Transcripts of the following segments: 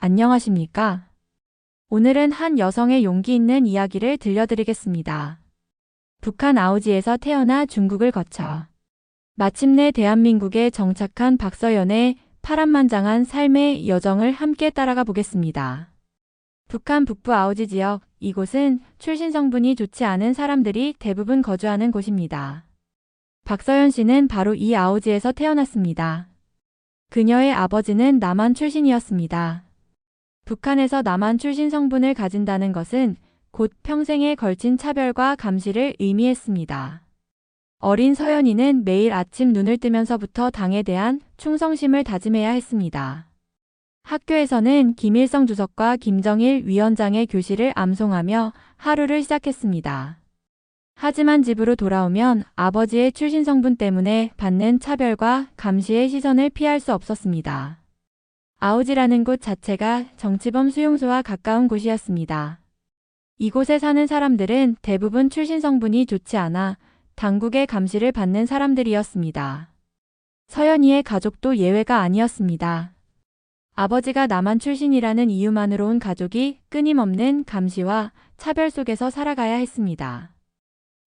안녕하십니까? 오늘은 한 여성의 용기 있는 이야기를 들려드리겠습니다. 북한 아우지에서 태어나 중국을 거쳐 마침내 대한민국에 정착한 박서연의 파란만장한 삶의 여정을 함께 따라가 보겠습니다. 북한 북부 아우지 지역, 이곳은 출신 성분이 좋지 않은 사람들이 대부분 거주하는 곳입니다. 박서연 씨는 바로 이 아우지에서 태어났습니다. 그녀의 아버지는 남한 출신이었습니다. 북한에서 남한 출신 성분을 가진다는 것은 곧 평생에 걸친 차별과 감시를 의미했습니다. 어린 서연이는 매일 아침 눈을 뜨면서부터 당에 대한 충성심을 다짐해야 했습니다. 학교에서는 김일성 주석과 김정일 위원장의 교시를 암송하며 하루를 시작했습니다. 하지만 집으로 돌아오면 아버지의 출신 성분 때문에 받는 차별과 감시의 시선을 피할 수 없었습니다. 아우지라는 곳 자체가 정치범 수용소와 가까운 곳이었습니다. 이곳에 사는 사람들은 대부분 출신 성분이 좋지 않아 당국의 감시를 받는 사람들이었습니다. 서연이의 가족도 예외가 아니었습니다. 아버지가 남한 출신이라는 이유만으로 온 가족이 끊임없는 감시와 차별 속에서 살아가야 했습니다.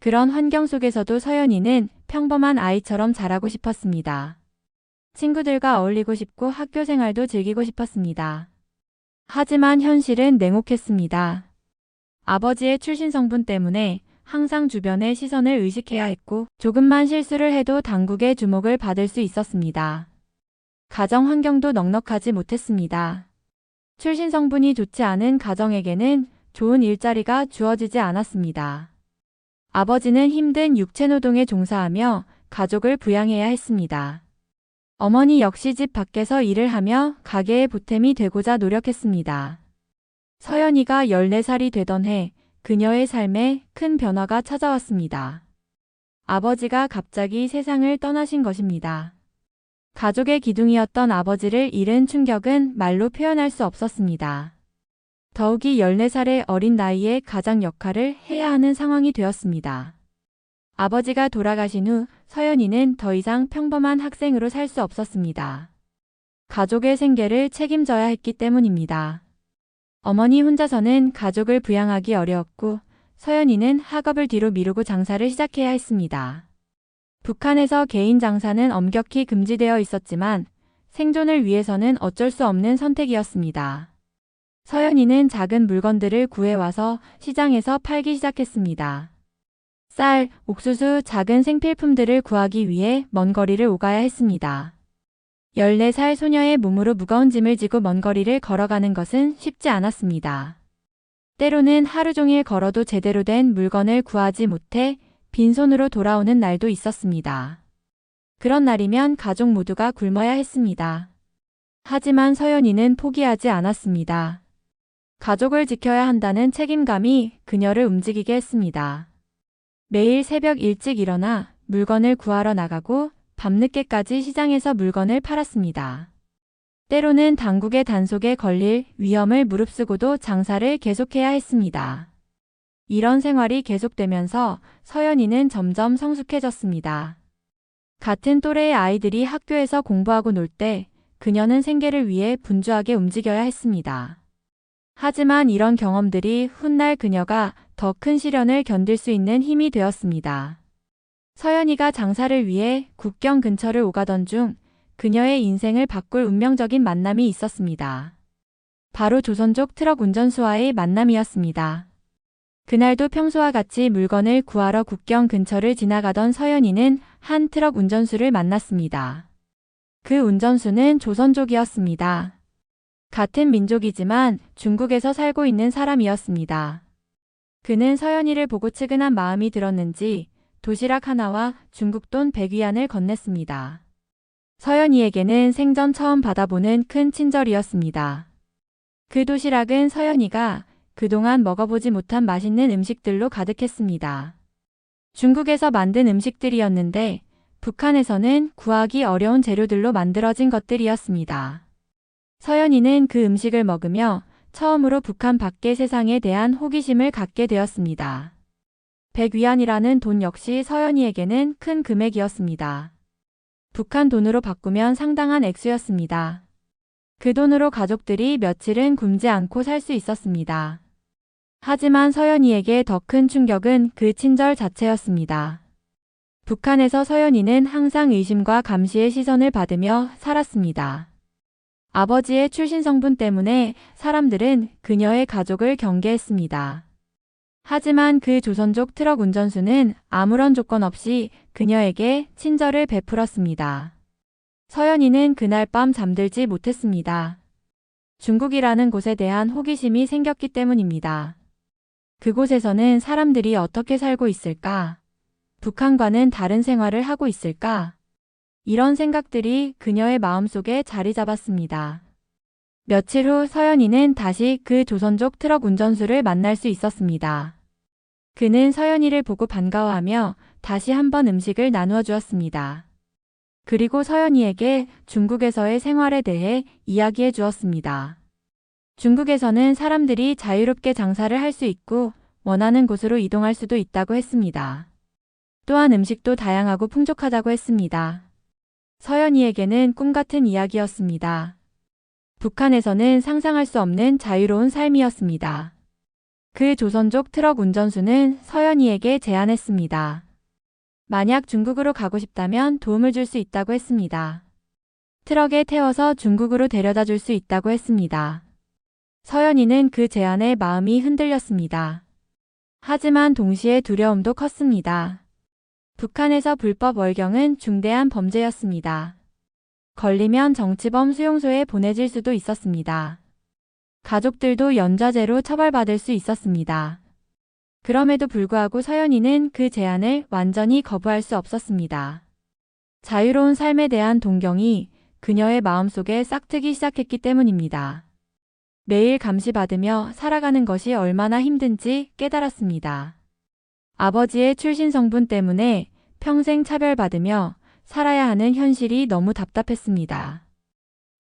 그런 환경 속에서도 서연이는 평범한 아이처럼 자라고 싶었습니다. 친구들과 어울리고 싶고 학교 생활도 즐기고 싶었습니다. 하지만 현실은 냉혹했습니다. 아버지의 출신 성분 때문에 항상 주변의 시선을 의식해야 했고 조금만 실수를 해도 당국의 주목을 받을 수 있었습니다. 가정 환경도 넉넉하지 못했습니다. 출신 성분이 좋지 않은 가정에게는 좋은 일자리가 주어지지 않았습니다. 아버지는 힘든 육체노동에 종사하며 가족을 부양해야 했습니다. 어머니 역시 집 밖에서 일을 하며 가게의 보탬이 되고자 노력했습니다. 서연이가 14살이 되던 해 그녀의 삶에 큰 변화가 찾아왔습니다. 아버지가 갑자기 세상을 떠나신 것입니다. 가족의 기둥이었던 아버지를 잃은 충격은 말로 표현할 수 없었습니다. 더욱이 14살의 어린 나이에 가장 역할을 해야 하는 상황이 되었습니다. 아버지가 돌아가신 후 서연이는 더 이상 평범한 학생으로 살 수 없었습니다. 가족의 생계를 책임져야 했기 때문입니다. 어머니 혼자서는 가족을 부양하기 어려웠고 서연이는 학업을 뒤로 미루고 장사를 시작해야 했습니다. 북한에서 개인 장사는 엄격히 금지되어 있었지만 생존을 위해서는 어쩔 수 없는 선택이었습니다. 서연이는 작은 물건들을 구해와서 시장에서 팔기 시작했습니다. 쌀, 옥수수, 작은 생필품들을 구하기 위해 먼 거리를 오가야 했습니다. 14살 소녀의 몸으로 무거운 짐을 지고 먼 거리를 걸어가는 것은 쉽지 않았습니다. 때로는 하루 종일 걸어도 제대로 된 물건을 구하지 못해 빈손으로 돌아오는 날도 있었습니다. 그런 날이면 가족 모두가 굶어야 했습니다. 하지만 서연이는 포기하지 않았습니다. 가족을 지켜야 한다는 책임감이 그녀를 움직이게 했습니다. 매일 새벽 일찍 일어나 물건을 구하러 나가고 밤늦게까지 시장에서 물건을 팔았습니다. 때로는 당국의 단속에 걸릴 위험을 무릅쓰고도 장사를 계속해야 했습니다. 이런 생활이 계속되면서 서연이는 점점 성숙해졌습니다. 같은 또래의 아이들이 학교에서 공부하고 놀 때 그녀는 생계를 위해 분주하게 움직여야 했습니다. 하지만 이런 경험들이 훗날 그녀가 더 큰 시련을 견딜 수 있는 힘이 되었습니다. 서연이가 장사를 위해 국경 근처를 오가던 중 그녀의 인생을 바꿀 운명적인 만남이 있었습니다. 바로 조선족 트럭 운전수와의 만남이었습니다. 그날도 평소와 같이 물건을 구하러 국경 근처를 지나가던 서연이는 한 트럭 운전수를 만났습니다. 그 운전수는 조선족이었습니다. 같은 민족이지만 중국에서 살고 있는 사람이었습니다. 그는 서연이를 보고 측은한 마음이 들었는지 도시락 하나와 중국 돈 100위안을 건넸습니다. 서연이에게는 생전 처음 받아보는 큰 친절이었습니다. 그 도시락은 서연이가 그동안 먹어보지 못한 맛있는 음식들로 가득했습니다. 중국에서 만든 음식들이었는데 북한에서는 구하기 어려운 재료들로 만들어진 것들이었습니다. 서연이는 그 음식을 먹으며 처음으로 북한 밖의 세상에 대한 호기심을 갖게 되었습니다. 100위안이라는 돈 역시 서연이에게는 큰 금액이었습니다. 북한 돈으로 바꾸면 상당한 액수였습니다. 그 돈으로 가족들이 며칠은 굶지 않고 살 수 있었습니다. 하지만 서연이에게 더 큰 충격은 그 친절 자체였습니다. 북한에서 서연이는 항상 의심과 감시의 시선을 받으며 살았습니다. 아버지의 출신 성분 때문에 사람들은 그녀의 가족을 경계했습니다. 하지만 그 조선족 트럭 운전수는 아무런 조건 없이 그녀에게 친절을 베풀었습니다. 서연이는 그날 밤 잠들지 못했습니다. 중국이라는 곳에 대한 호기심이 생겼기 때문입니다. 그곳에서는 사람들이 어떻게 살고 있을까? 북한과는 다른 생활을 하고 있을까? 이런 생각들이 그녀의 마음속에 자리 잡았습니다. 며칠 후 서연이는 다시 그 조선족 트럭 운전수를 만날 수 있었습니다. 그는 서연이를 보고 반가워하며 다시 한번 음식을 나누어 주었습니다. 그리고 서연이에게 중국에서의 생활에 대해 이야기해 주었습니다. 중국에서는 사람들이 자유롭게 장사를 할 수 있고 원하는 곳으로 이동할 수도 있다고 했습니다. 또한 음식도 다양하고 풍족하다고 했습니다. 서연이에게는 꿈 같은 이야기였습니다. 북한에서는 상상할 수 없는 자유로운 삶이었습니다. 그 조선족 트럭 운전수는 서연이에게 제안했습니다. 만약 중국으로 가고 싶다면 도움을 줄 수 있다고 했습니다. 트럭에 태워서 중국으로 데려다 줄 수 있다고 했습니다. 서연이는 그 제안에 마음이 흔들렸습니다. 하지만 동시에 두려움도 컸습니다. 북한에서 불법 월경은 중대한 범죄였습니다. 걸리면 정치범 수용소에 보내질 수도 있었습니다. 가족들도 연좌제로 처벌받을 수 있었습니다. 그럼에도 불구하고 서연이는 그 제안을 완전히 거부할 수 없었습니다. 자유로운 삶에 대한 동경이 그녀의 마음속에 싹트기 시작했기 때문입니다. 매일 감시받으며 살아가는 것이 얼마나 힘든지 깨달았습니다. 아버지의 출신 성분 때문에 평생 차별받으며 살아야 하는 현실이 너무 답답했습니다.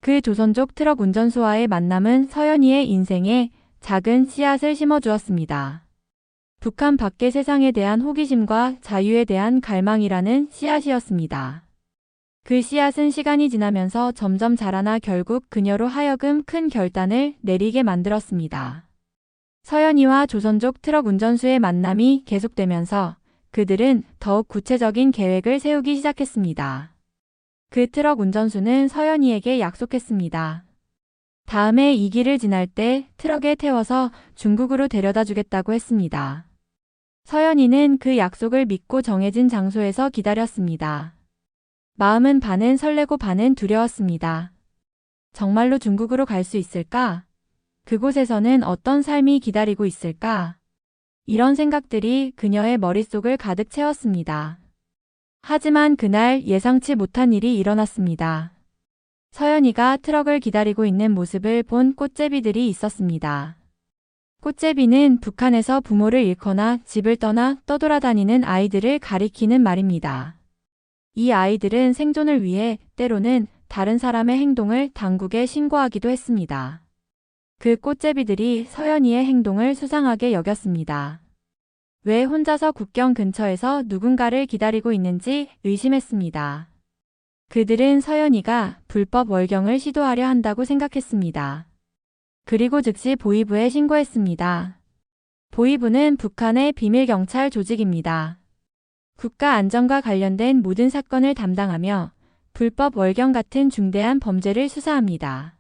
그 조선족 트럭 운전수와의 만남은 서연이의 인생에 작은 씨앗을 심어주었습니다. 북한 밖의 세상에 대한 호기심과 자유에 대한 갈망이라는 씨앗이었습니다. 그 씨앗은 시간이 지나면서 점점 자라나 결국 그녀로 하여금 큰 결단을 내리게 만들었습니다. 서연이와 조선족 트럭 운전수의 만남이 계속되면서 그들은 더욱 구체적인 계획을 세우기 시작했습니다. 그 트럭 운전수는 서연이에게 약속했습니다. 다음에 이 길을 지날 때 트럭에 태워서 중국으로 데려다 주겠다고 했습니다. 서연이는 그 약속을 믿고 정해진 장소에서 기다렸습니다. 마음은 반은 설레고 반은 두려웠습니다. 정말로 중국으로 갈 수 있을까? 그곳에서는 어떤 삶이 기다리고 있을까? 이런 생각들이 그녀의 머릿속을 가득 채웠습니다. 하지만 그날 예상치 못한 일이 일어났습니다. 서연이가 트럭을 기다리고 있는 모습을 본 꽃제비들이 있었습니다. 꽃제비는 북한에서 부모를 잃거나 집을 떠나 떠돌아다니는 아이들을 가리키는 말입니다. 이 아이들은 생존을 위해 때로는 다른 사람의 행동을 당국에 신고하기도 했습니다. 그 꽃제비들이 서연이의 행동을 수상하게 여겼습니다. 왜 혼자서 국경 근처에서 누군가를 기다리고 있는지 의심했습니다. 그들은 서연이가 불법 월경을 시도하려 한다고 생각했습니다. 그리고 즉시 보위부에 신고했습니다. 보위부는 북한의 비밀경찰 조직입니다. 국가 안전과 관련된 모든 사건을 담당하며 불법 월경 같은 중대한 범죄를 수사합니다.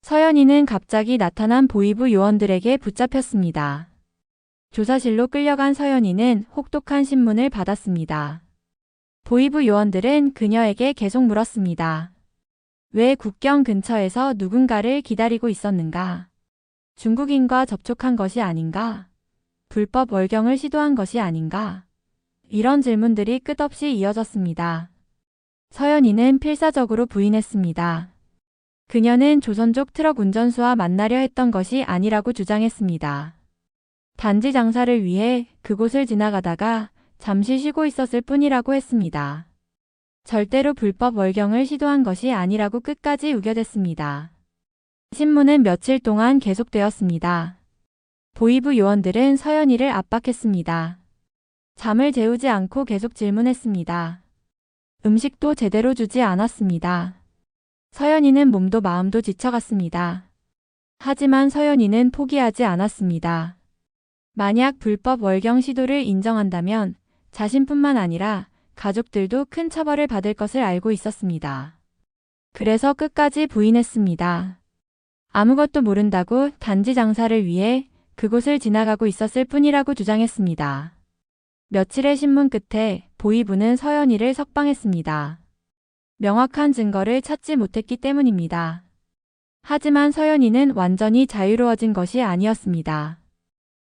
서연이는 갑자기 나타난 보위부 요원들에게 붙잡혔습니다. 조사실로 끌려간 서연이는 혹독한 신문을 받았습니다. 보위부 요원들은 그녀에게 계속 물었습니다. 왜 국경 근처에서 누군가를 기다리고 있었는가? 중국인과 접촉한 것이 아닌가? 불법 월경을 시도한 것이 아닌가? 이런 질문들이 끝없이 이어졌습니다. 서연이는 필사적으로 부인했습니다. 그녀는 조선족 트럭 운전수와 만나려 했던 것이 아니라고 주장했습니다. 단지 장사를 위해 그곳을 지나가다가 잠시 쉬고 있었을 뿐이라고 했습니다. 절대로 불법 월경을 시도한 것이 아니라고 끝까지 우겨댔습니다. 신문은 며칠 동안 계속되었습니다. 보위부 요원들은 서연이를 압박했습니다. 잠을 재우지 않고 계속 질문했습니다. 음식도 제대로 주지 않았습니다. 서연이는 몸도 마음도 지쳐갔습니다. 하지만 서연이는 포기하지 않았습니다. 만약 불법 월경 시도를 인정한다면 자신뿐만 아니라 가족들도 큰 처벌을 받을 것을 알고 있었습니다. 그래서 끝까지 부인했습니다. 아무것도 모른다고 단지 장사를 위해 그곳을 지나가고 있었을 뿐이라고 주장했습니다. 며칠의 신문 끝에 보위부는 서연이를 석방했습니다. 명확한 증거를 찾지 못했기 때문입니다. 하지만 서연이는 완전히 자유로워진 것이 아니었습니다.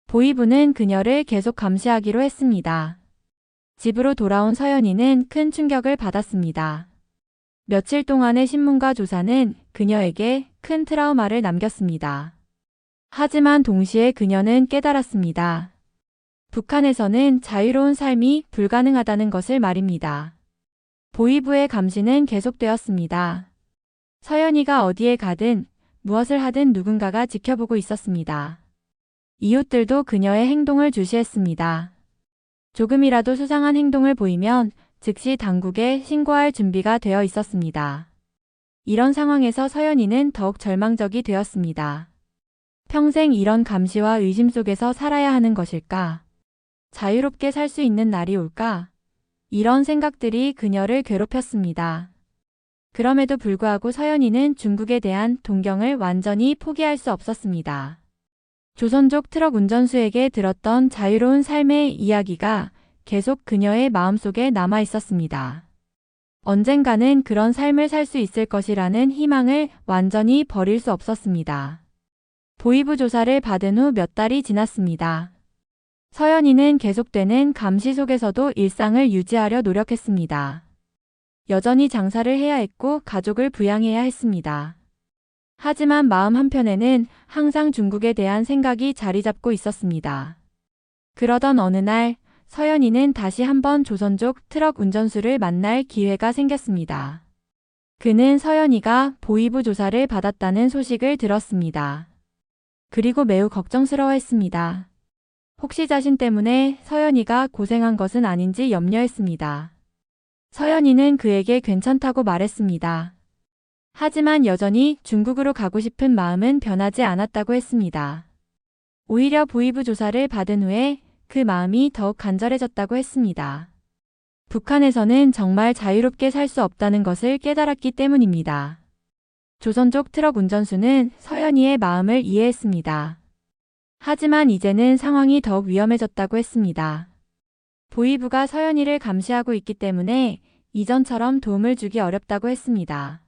보위부는 그녀를 계속 감시하기로 했습니다. 집으로 돌아온 서연이는 큰 충격을 받았습니다. 며칠 동안의 신문과 조사는 그녀에게 큰 트라우마를 남겼습니다. 하지만 동시에 그녀는 깨달았습니다. 북한에서는 자유로운 삶이 불가능하다는 것을 말입니다. 보위부의 감시는 계속되었습니다. 서연이가 어디에 가든 무엇을 하든 누군가가 지켜보고 있었습니다. 이웃들도 그녀의 행동을 주시했습니다. 조금이라도 수상한 행동을 보이면 즉시 당국에 신고할 준비가 되어 있었습니다. 이런 상황에서 서연이는 더욱 절망적이 되었습니다. 평생 이런 감시와 의심 속에서 살아야 하는 것일까? 자유롭게 살 수 있는 날이 올까? 이런 생각들이 그녀를 괴롭혔습니다. 그럼에도 불구하고 서연이는 중국에 대한 동경을 완전히 포기할 수 없었습니다. 조선족 트럭 운전수에게 들었던 자유로운 삶의 이야기가 계속 그녀의 마음속에 남아 있었습니다. 언젠가는 그런 삶을 살 수 있을 것이라는 희망을 완전히 버릴 수 없었습니다. 보위부 조사를 받은 후 몇 달이 지났습니다. 서연이는 계속되는 감시 속에서도 일상을 유지하려 노력했습니다. 여전히 장사를 해야 했고 가족을 부양해야 했습니다. 하지만 마음 한편에는 항상 중국에 대한 생각이 자리 잡고 있었습니다. 그러던 어느 날 서연이는 다시 한번 조선족 트럭 운전수를 만날 기회가 생겼습니다. 그는 서연이가 보위부 조사를 받았다는 소식을 들었습니다. 그리고 매우 걱정스러워했습니다. 혹시 자신 때문에 서연이가 고생한 것은 아닌지 염려했습니다. 서연이는 그에게 괜찮다고 말했습니다. 하지만 여전히 중국으로 가고 싶은 마음은 변하지 않았다고 했습니다. 오히려 보위부 조사를 받은 후에 그 마음이 더욱 간절해졌다고 했습니다. 북한에서는 정말 자유롭게 살 수 없다는 것을 깨달았기 때문입니다. 조선족 트럭 운전수는 서연이의 마음을 이해했습니다. 하지만 이제는 상황이 더욱 위험해졌다고 했습니다. 보위부가 서연이를 감시하고 있기 때문에 이전처럼 도움을 주기 어렵다고 했습니다.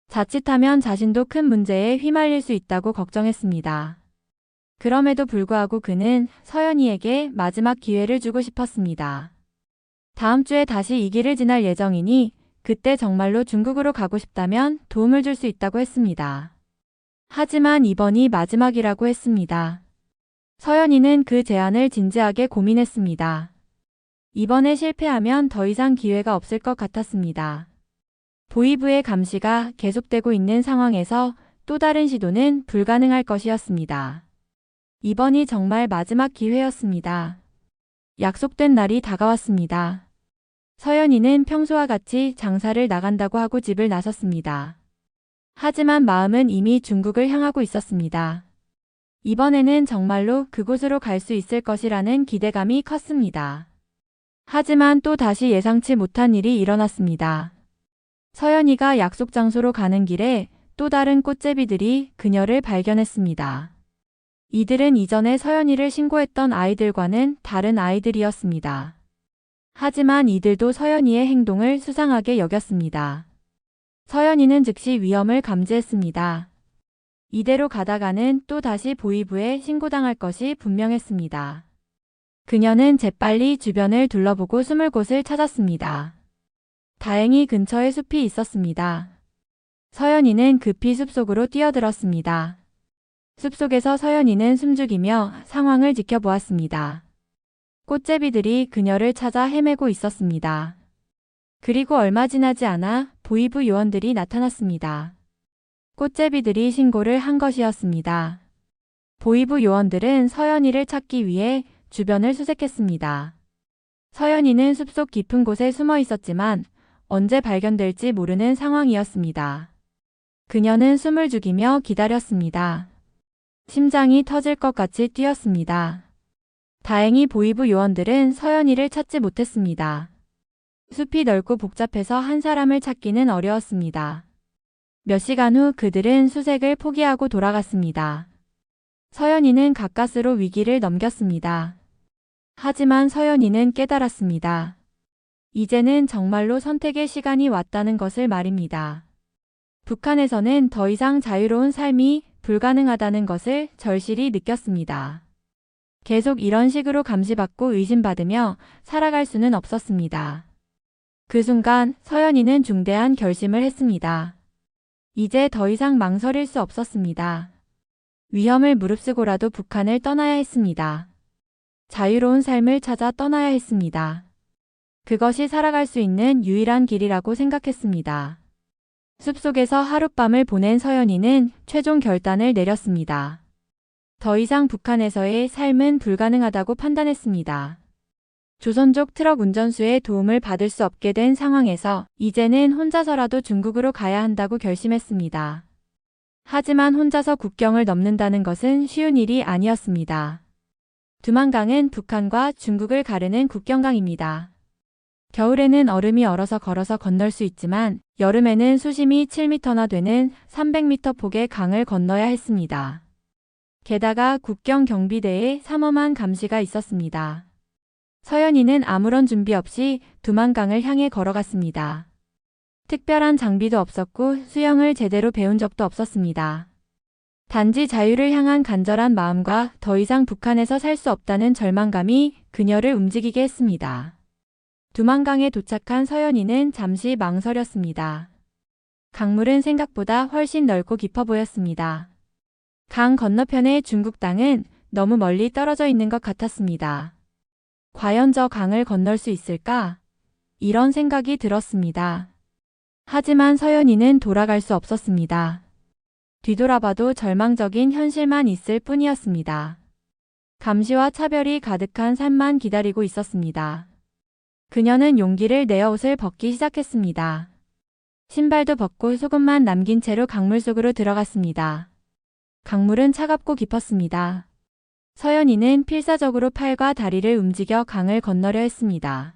자칫하면 자신도 큰 문제에 휘말릴 수 있다고 걱정했습니다. 그럼에도 불구하고 그는 서연이에게 마지막 기회를 주고 싶었습니다. 다음 주에 다시 이 길을 지날 예정이니 그때 정말로 중국으로 가고 싶다면 도움을 줄 수 있다고 했습니다. 하지만 이번이 마지막이라고 했습니다. 서연이는 그 제안을 진지하게 고민했습니다. 이번에 실패하면 더 이상 기회가 없을 것 같았습니다. 보위부의 감시가 계속되고 있는 상황에서 또 다른 시도는 불가능할 것이었습니다. 이번이 정말 마지막 기회였습니다. 약속된 날이 다가왔습니다. 서연이는 평소와 같이 장사를 나간다고 하고 집을 나섰습니다. 하지만 마음은 이미 중국을 향하고 있었습니다. 이번에는 정말로 그곳으로 갈 수 있을 것이라는 기대감이 컸습니다. 하지만 또 다시 예상치 못한 일이 일어났습니다. 서연이가 약속 장소로 가는 길에 또 다른 꽃제비들이 그녀를 발견했습니다. 이들은 이전에 서연이를 신고했던 아이들과는 다른 아이들이었습니다. 하지만 이들도 서연이의 행동을 수상하게 여겼습니다. 서연이는 즉시 위험을 감지했습니다. 이대로 가다가는 또 다시 보위부에 신고당할 것이 분명했습니다. 그녀는 재빨리 주변을 둘러보고 숨을 곳을 찾았습니다. 다행히 근처에 숲이 있었습니다. 서연이는 급히 숲속으로 뛰어들었습니다. 숲속에서 서연이는 숨죽이며 상황을 지켜보았습니다. 꽃제비들이 그녀를 찾아 헤매고 있었습니다. 그리고 얼마 지나지 않아 보위부 요원들이 나타났습니다. 꽃제비들이 신고를 한 것이었습니다. 보위부 요원들은 서연이를 찾기 위해 주변을 수색했습니다. 서연이는 숲속 깊은 곳에 숨어 있었지만 언제 발견될지 모르는 상황이었습니다. 그녀는 숨을 죽이며 기다렸습니다. 심장이 터질 것 같이 뛰었습니다. 다행히 보이부 요원들은 서연이를 찾지 못했습니다. 숲이 넓고 복잡해서 한 사람을 찾기는 어려웠습니다. 몇 시간 후 그들은 수색을 포기하고 돌아갔습니다. 서연이는 가까스로 위기를 넘겼습니다. 하지만 서연이는 깨달았습니다. 이제는 정말로 선택의 시간이 왔다는 것을 말입니다. 북한에서는 더 이상 자유로운 삶이 불가능하다는 것을 절실히 느꼈습니다. 계속 이런 식으로 감시받고 의심받으며 살아갈 수는 없었습니다. 그 순간 서연이는 중대한 결심을 했습니다. 이제 더 이상 망설일 수 없었습니다. 위험을 무릅쓰고라도 북한을 떠나야 했습니다. 자유로운 삶을 찾아 떠나야 했습니다. 그것이 살아갈 수 있는 유일한 길이라고 생각했습니다. 숲속에서 하룻밤을 보낸 서연이는 최종 결단을 내렸습니다. 더 이상 북한에서의 삶은 불가능하다고 판단했습니다. 조선족 트럭 운전수의 도움을 받을 수 없게 된 상황에서 이제는 혼자서라도 중국으로 가야 한다고 결심했습니다. 하지만 혼자서 국경을 넘는다는 것은 쉬운 일이 아니었습니다. 두만강은 북한과 중국을 가르는 국경강입니다. 겨울에는 얼음이 얼어서 걸어서 건널 수 있지만 여름에는 수심이 7m나 되는 300m 폭의 강을 건너야 했습니다. 게다가 국경 경비대에 삼엄한 감시가 있었습니다. 서연이는 아무런 준비 없이 두만강을 향해 걸어갔습니다. 특별한 장비도 없었고 수영을 제대로 배운 적도 없었습니다. 단지 자유를 향한 간절한 마음과 더 이상 북한에서 살 수 없다는 절망감이 그녀를 움직이게 했습니다. 두만강에 도착한 서연이는 잠시 망설였습니다. 강물은 생각보다 훨씬 넓고 깊어 보였습니다. 강 건너편의 중국 땅은 너무 멀리 떨어져 있는 것 같았습니다. 과연 저 강을 건널 수 있을까? 이런 생각이 들었습니다. 하지만 서연이는 돌아갈 수 없었습니다. 뒤돌아봐도 절망적인 현실만 있을 뿐이었습니다. 감시와 차별이 가득한 삶만 기다리고 있었습니다. 그녀는 용기를 내어 옷을 벗기 시작했습니다. 신발도 벗고 속옷만 남긴 채로 강물 속으로 들어갔습니다. 강물은 차갑고 깊었습니다. 서연이는 필사적으로 팔과 다리를 움직여 강을 건너려 했습니다.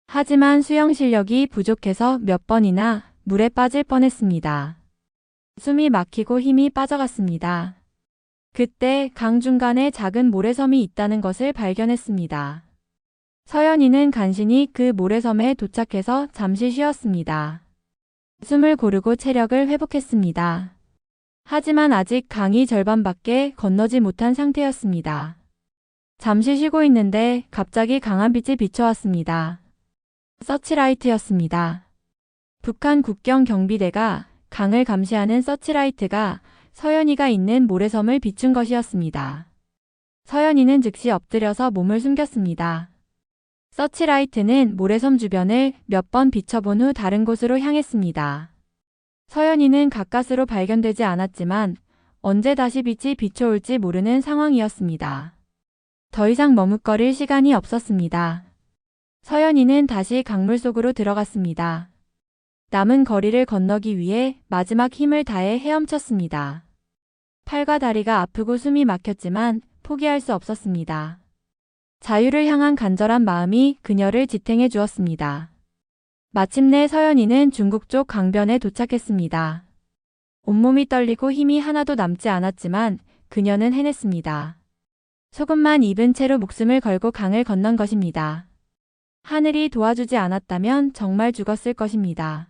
하지만 수영 실력이 부족해서 몇 번이나 물에 빠질 뻔했습니다. 숨이 막히고 힘이 빠져갔습니다. 그때 강 중간에 작은 모래섬이 있다는 것을 발견했습니다. 서연이는 간신히 그 모래섬에 도착해서 잠시 쉬었습니다. 숨을 고르고 체력을 회복했습니다. 하지만 아직 강이 절반밖에 건너지 못한 상태였습니다. 잠시 쉬고 있는데 갑자기 강한 빛이 비춰왔습니다. 서치라이트였습니다. 북한 국경 경비대가 강을 감시하는 서치라이트가 서연이가 있는 모래섬을 비춘 것이었습니다. 서연이는 즉시 엎드려서 몸을 숨겼습니다. 서치라이트는 모래섬 주변을 몇 번 비춰본 후 다른 곳으로 향했습니다. 서연이는 가까스로 발견되지 않았지만 언제 다시 빛이 비춰올지 모르는 상황이었습니다. 더 이상 머뭇거릴 시간이 없었습니다. 서연이는 다시 강물 속으로 들어갔습니다. 남은 거리를 건너기 위해 마지막 힘을 다해 헤엄쳤습니다. 팔과 다리가 아프고 숨이 막혔지만 포기할 수 없었습니다. 자유를 향한 간절한 마음이 그녀를 지탱해 주었습니다. 마침내 서연이는 중국 쪽 강변에 도착했습니다. 온몸이 떨리고 힘이 하나도 남지 않았지만 그녀는 해냈습니다. 속옷만 입은 채로 목숨을 걸고 강을 건넌 것입니다. 하늘이 도와주지 않았다면 정말 죽었을 것입니다.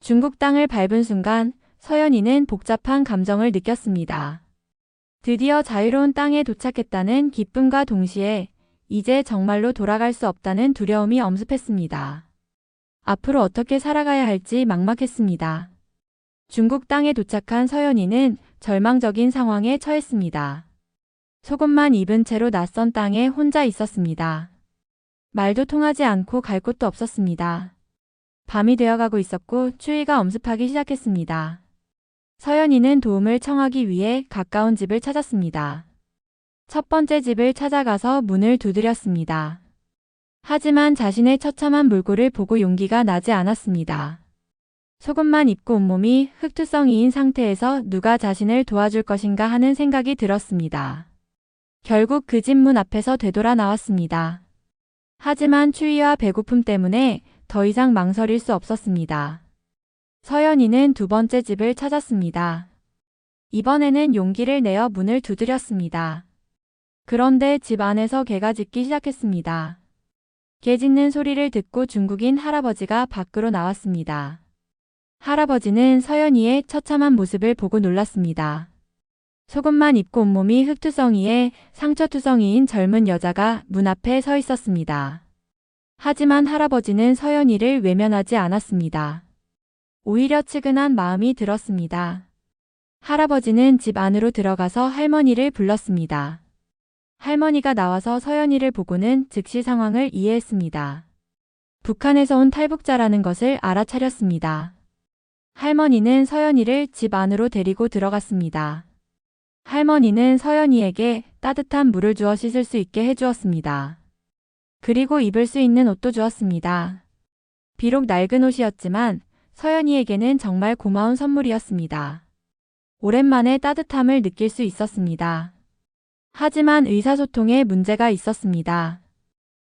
중국 땅을 밟은 순간 서연이는 복잡한 감정을 느꼈습니다. 드디어 자유로운 땅에 도착했다는 기쁨과 동시에 이제 정말로 돌아갈 수 없다는 두려움이 엄습했습니다. 앞으로 어떻게 살아가야 할지 막막했습니다. 중국 땅에 도착한 서연이는 절망적인 상황에 처했습니다. 속옷만 입은 채로 낯선 땅에 혼자 있었습니다. 말도 통하지 않고 갈 곳도 없었습니다. 밤이 되어가고 있었고 추위가 엄습하기 시작했습니다. 서연이는 도움을 청하기 위해 가까운 집을 찾았습니다. 첫 번째 집을 찾아가서 문을 두드렸습니다. 하지만 자신의 처참한 몰골을 보고 용기가 나지 않았습니다. 속옷만 입고 온몸이 흑투성이인 상태에서 누가 자신을 도와줄 것인가 하는 생각이 들었습니다. 결국 그 집 문 앞에서 되돌아 나왔습니다. 하지만 추위와 배고픔 때문에 더 이상 망설일 수 없었습니다. 서연이는 두 번째 집을 찾았습니다. 이번에는 용기를 내어 문을 두드렸습니다. 그런데 집 안에서 개가 짖기 시작했습니다. 개 짖는 소리를 듣고 중국인 할아버지가 밖으로 나왔습니다. 할아버지는 서연이의 처참한 모습을 보고 놀랐습니다. 속옷만 입고 온몸이 흑투성이에 상처투성이인 젊은 여자가 문 앞에 서 있었습니다. 하지만 할아버지는 서연이를 외면하지 않았습니다. 오히려 측은한 마음이 들었습니다. 할아버지는 집 안으로 들어가서 할머니를 불렀습니다. 할머니가 나와서 서연이를 보고는 즉시 상황을 이해했습니다. 북한에서 온 탈북자라는 것을 알아차렸습니다. 할머니는 서연이를 집 안으로 데리고 들어갔습니다. 할머니는 서연이에게 따뜻한 물을 주어 씻을 수 있게 해주었습니다. 그리고 입을 수 있는 옷도 주었습니다. 비록 낡은 옷이었지만 서연이에게는 정말 고마운 선물이었습니다. 오랜만에 따뜻함을 느낄 수 있었습니다. 하지만 의사소통에 문제가 있었습니다.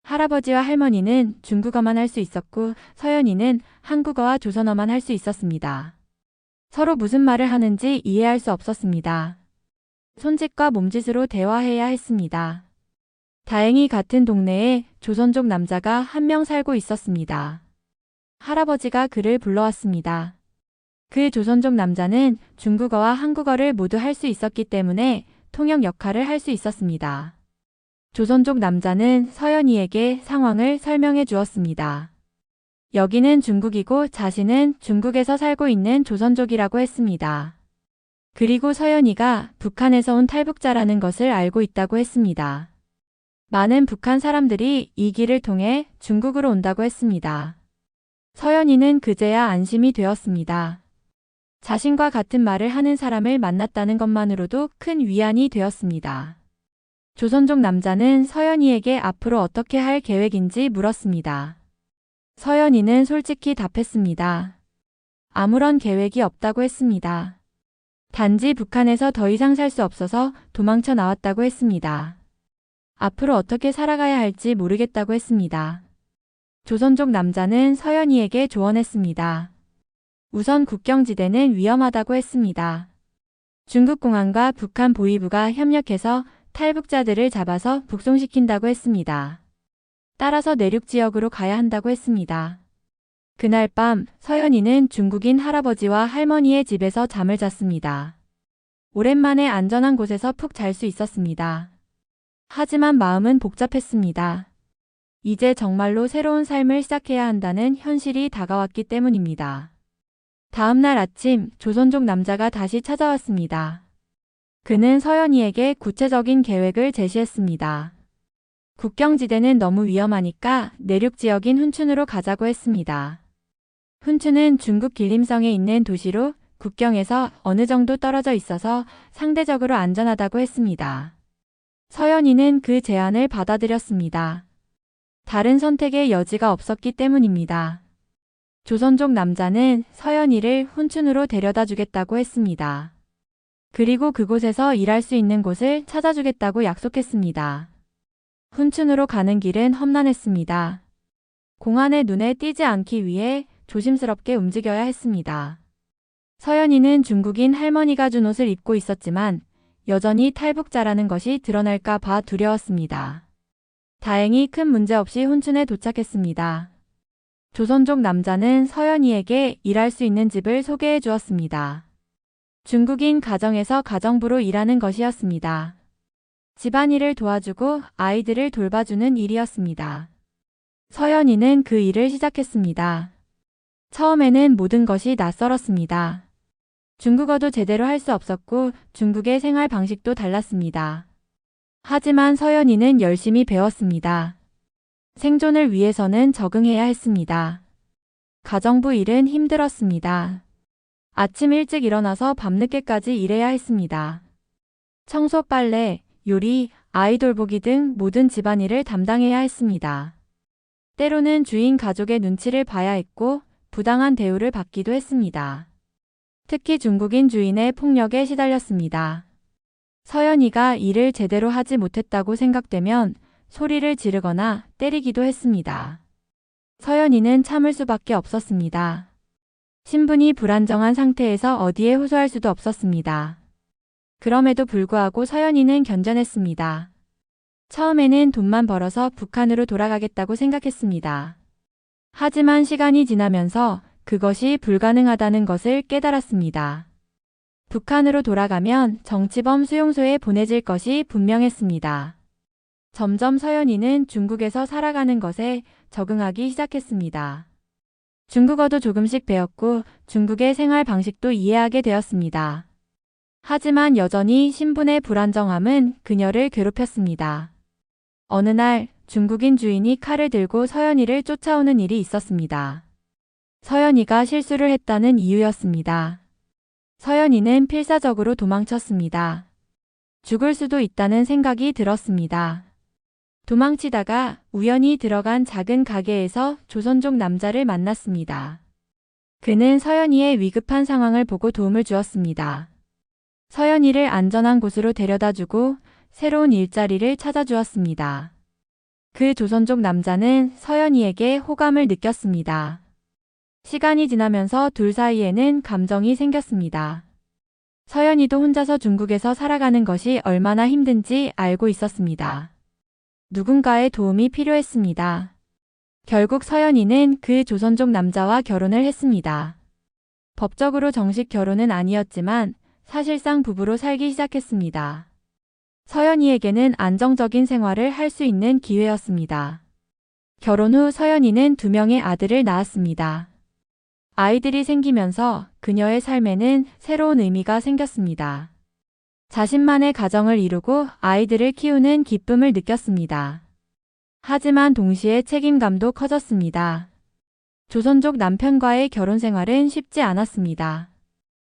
할아버지와 할머니는 중국어만 할 수 있었고 서연이는 한국어와 조선어만 할 수 있었습니다. 서로 무슨 말을 하는지 이해할 수 없었습니다. 손짓과 몸짓으로 대화해야 했습니다. 다행히 같은 동네에 조선족 남자가 한 명 살고 있었습니다. 할아버지가 그를 불러왔습니다. 그 조선족 남자는 중국어와 한국어를 모두 할 수 있었기 때문에 통역 역할을 할 수 있었습니다. 조선족 남자는 서연이에게 상황을 설명해 주었습니다. 여기는 중국이고 자신은 중국에서 살고 있는 조선족이라고 했습니다. 그리고 서연이가 북한에서 온 탈북자라는 것을 알고 있다고 했습니다. 많은 북한 사람들이 이 길을 통해 중국으로 온다고 했습니다. 서연이는 그제야 안심이 되었습니다. 자신과 같은 말을 하는 사람을 만났다는 것만으로도 큰 위안이 되었습니다. 조선족 남자는 서연이에게 앞으로 어떻게 할 계획인지 물었습니다. 서연이는 솔직히 답했습니다. 아무런 계획이 없다고 했습니다. 단지 북한에서 더 이상 살 수 없어서 도망쳐 나왔다고 했습니다. 앞으로 어떻게 살아가야 할지 모르겠다고 했습니다. 조선족 남자는 서연이에게 조언했습니다. 우선 국경지대는 위험하다고 했습니다. 중국 공안과 북한 보위부가 협력해서 탈북자들을 잡아서 북송시킨다고 했습니다. 따라서 내륙 지역으로 가야 한다고 했습니다. 그날 밤 서연이는 중국인 할아버지와 할머니의 집에서 잠을 잤습니다. 오랜만에 안전한 곳에서 푹 잘 수 있었습니다. 하지만 마음은 복잡했습니다. 이제 정말로 새로운 삶을 시작해야 한다는 현실이 다가왔기 때문입니다. 다음 날 아침 조선족 남자가 다시 찾아왔습니다. 그는 서연이에게 구체적인 계획을 제시했습니다. 국경지대는 너무 위험하니까 내륙 지역인 훈춘으로 가자고 했습니다. 훈춘은 중국 길림성에 있는 도시로 국경에서 어느 정도 떨어져 있어서 상대적으로 안전하다고 했습니다. 서연이는 그 제안을 받아들였습니다. 다른 선택의 여지가 없었기 때문입니다. 조선족 남자는 서연이를 훈춘으로 데려다 주겠다고 했습니다. 그리고 그곳에서 일할 수 있는 곳을 찾아주겠다고 약속했습니다. 훈춘으로 가는 길은 험난했습니다. 공안의 눈에 띄지 않기 위해 조심스럽게 움직여야 했습니다. 서연이는 중국인 할머니가 준 옷을 입고 있었지만 여전히 탈북자라는 것이 드러날까 봐 두려웠습니다. 다행히 큰 문제 없이 훈춘에 도착했습니다. 조선족 남자는 서연이에게 일할 수 있는 집을 소개해 주었습니다. 중국인 가정에서 가정부로 일하는 것이었습니다. 집안일을 도와주고 아이들을 돌봐주는 일이었습니다. 서연이는 그 일을 시작했습니다. 처음에는 모든 것이 낯설었습니다. 중국어도 제대로 할 수 없었고 중국의 생활 방식도 달랐습니다. 하지만 서연이는 열심히 배웠습니다. 생존을 위해서는 적응해야 했습니다. 가정부 일은 힘들었습니다. 아침 일찍 일어나서 밤늦게까지 일해야 했습니다. 청소, 빨래, 요리, 아이 돌보기 등 모든 집안일을 담당해야 했습니다. 때로는 주인 가족의 눈치를 봐야 했고 부당한 대우를 받기도 했습니다. 특히 중국인 주인의 폭력에 시달렸습니다. 서연이가 일을 제대로 하지 못했다고 생각되면 소리를 지르거나 때리기도 했습니다. 서연이는 참을 수밖에 없었습니다. 신분이 불안정한 상태에서 어디에 호소할 수도 없었습니다. 그럼에도 불구하고 서연이는 견뎌냈습니다. 처음에는 돈만 벌어서 북한으로 돌아가겠다고 생각했습니다. 하지만 시간이 지나면서 그것이 불가능하다는 것을 깨달았습니다. 북한으로 돌아가면 정치범 수용소에 보내질 것이 분명했습니다. 점점 서연이는 중국에서 살아가는 것에 적응하기 시작했습니다. 중국어도 조금씩 배웠고 중국의 생활 방식도 이해하게 되었습니다. 하지만 여전히 신분의 불안정함은 그녀를 괴롭혔습니다. 어느 날 중국인 주인이 칼을 들고 서연이를 쫓아오는 일이 있었습니다. 서연이가 실수를 했다는 이유였습니다. 서연이는 필사적으로 도망쳤습니다. 죽을 수도 있다는 생각이 들었습니다. 도망치다가 우연히 들어간 작은 가게에서 조선족 남자를 만났습니다. 그는 서연이의 위급한 상황을 보고 도움을 주었습니다. 서연이를 안전한 곳으로 데려다주고 새로운 일자리를 찾아주었습니다. 그 조선족 남자는 서연이에게 호감을 느꼈습니다. 시간이 지나면서 둘 사이에는 감정이 생겼습니다. 서연이도 혼자서 중국에서 살아가는 것이 얼마나 힘든지 알고 있었습니다. 누군가의 도움이 필요했습니다. 결국 서연이는 그 조선족 남자와 결혼을 했습니다. 법적으로 정식 결혼은 아니었지만 사실상 부부로 살기 시작했습니다. 서연이에게는 안정적인 생활을 할 수 있는 기회였습니다. 결혼 후 서연이는 2명의 아들을 낳았습니다. 아이들이 생기면서 그녀의 삶에는 새로운 의미가 생겼습니다. 자신만의 가정을 이루고 아이들을 키우는 기쁨을 느꼈습니다. 하지만 동시에 책임감도 커졌습니다. 조선족 남편과의 결혼 생활은 쉽지 않았습니다.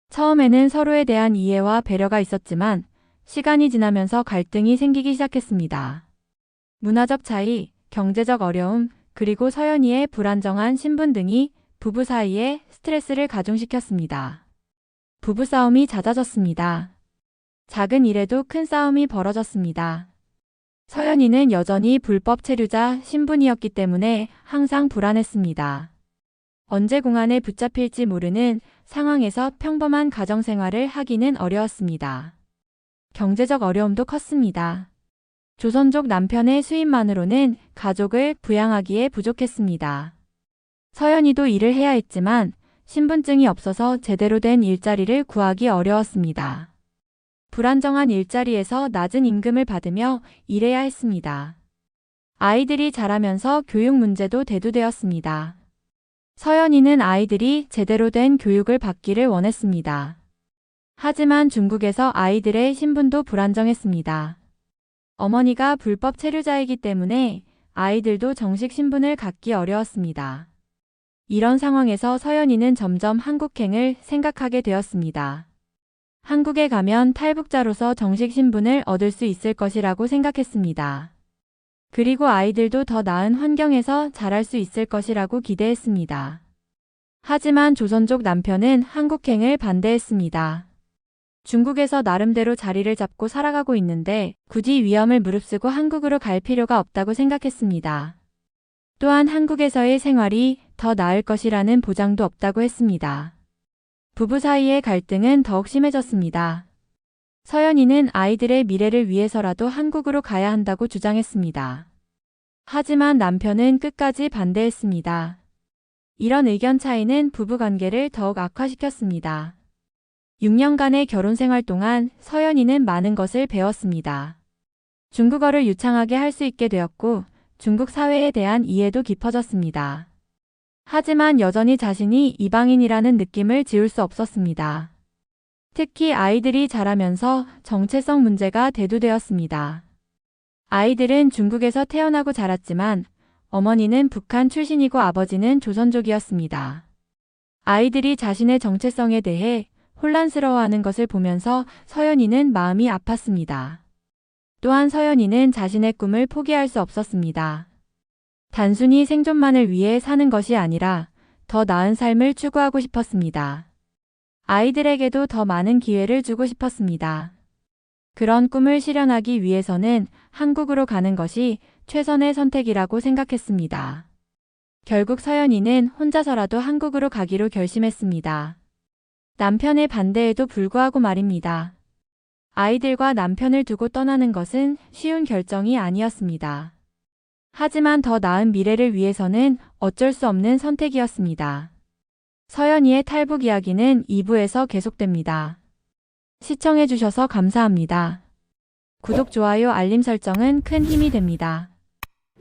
처음에는 서로에 대한 이해와 배려가 있었지만 시간이 지나면서 갈등이 생기기 시작했습니다. 문화적 차이, 경제적 어려움, 그리고 서연이의 불안정한 신분 등이 부부 사이에 스트레스를 가중시켰습니다. 부부싸움이 잦아졌습니다. 작은 일에도 큰 싸움이 벌어졌습니다. 서연이는 여전히 불법 체류자 신분이었기 때문에 항상 불안했습니다. 언제 공안에 붙잡힐지 모르는 상황에서 평범한 가정생활을 하기는 어려웠습니다. 경제적 어려움도 컸습니다. 조선족 남편의 수입만으로는 가족을 부양하기에 부족했습니다. 서연이도 일을 해야 했지만 신분증이 없어서 제대로 된 일자리를 구하기 어려웠습니다. 불안정한 일자리에서 낮은 임금을 받으며 일해야 했습니다. 아이들이 자라면서 교육 문제도 대두되었습니다. 서연이는 아이들이 제대로 된 교육을 받기를 원했습니다. 하지만 중국에서 아이들의 신분도 불안정했습니다. 어머니가 불법 체류자이기 때문에 아이들도 정식 신분을 갖기 어려웠습니다. 이런 상황에서 서연이는 점점 한국행을 생각하게 되었습니다. 한국에 가면 탈북자로서 정식 신분을 얻을 수 있을 것이라고 생각했습니다. 그리고 아이들도 더 나은 환경에서 자랄 수 있을 것이라고 기대했습니다. 하지만 조선족 남편은 한국행을 반대했습니다. 중국에서 나름대로 자리를 잡고 살아가고 있는데 굳이 위험을 무릅쓰고 한국으로 갈 필요가 없다고 생각했습니다. 또한 한국에서의 생활이 더 나을 것이라는 보장도 없다고 했습니다. 부부 사이의 갈등은 더욱 심해졌습니다. 서연이는 아이들의 미래를 위해서라도 한국으로 가야 한다고 주장했습니다. 하지만 남편은 끝까지 반대했습니다. 이런 의견 차이는 부부 관계를 더욱 악화시켰습니다. 6년간의 결혼 생활 동안 서연이는 많은 것을 배웠습니다. 중국어를 유창하게 할 수 있게 되었고 중국 사회에 대한 이해도 깊어졌습니다. 하지만 여전히 자신이 이방인이라는 느낌을 지울 수 없었습니다. 특히 아이들이 자라면서 정체성 문제가 대두되었습니다. 아이들은 중국에서 태어나고 자랐지만 어머니는 북한 출신이고 아버지는 조선족이었습니다. 아이들이 자신의 정체성에 대해 혼란스러워하는 것을 보면서 서연이는 마음이 아팠습니다. 또한 서연이는 자신의 꿈을 포기할 수 없었습니다. 단순히 생존만을 위해 사는 것이 아니라 더 나은 삶을 추구하고 싶었습니다. 아이들에게도 더 많은 기회를 주고 싶었습니다. 그런 꿈을 실현하기 위해서는 한국으로 가는 것이 최선의 선택이라고 생각했습니다. 결국 서연이는 혼자서라도 한국으로 가기로 결심했습니다. 남편의 반대에도 불구하고 말입니다. 아이들과 남편을 두고 떠나는 것은 쉬운 결정이 아니었습니다. 하지만 더 나은 미래를 위해서는 어쩔 수 없는 선택이었습니다. 서연이의 탈북 이야기는 2부에서 계속됩니다. 시청해주셔서 감사합니다. 구독, 좋아요, 알림 설정은 큰 힘이 됩니다.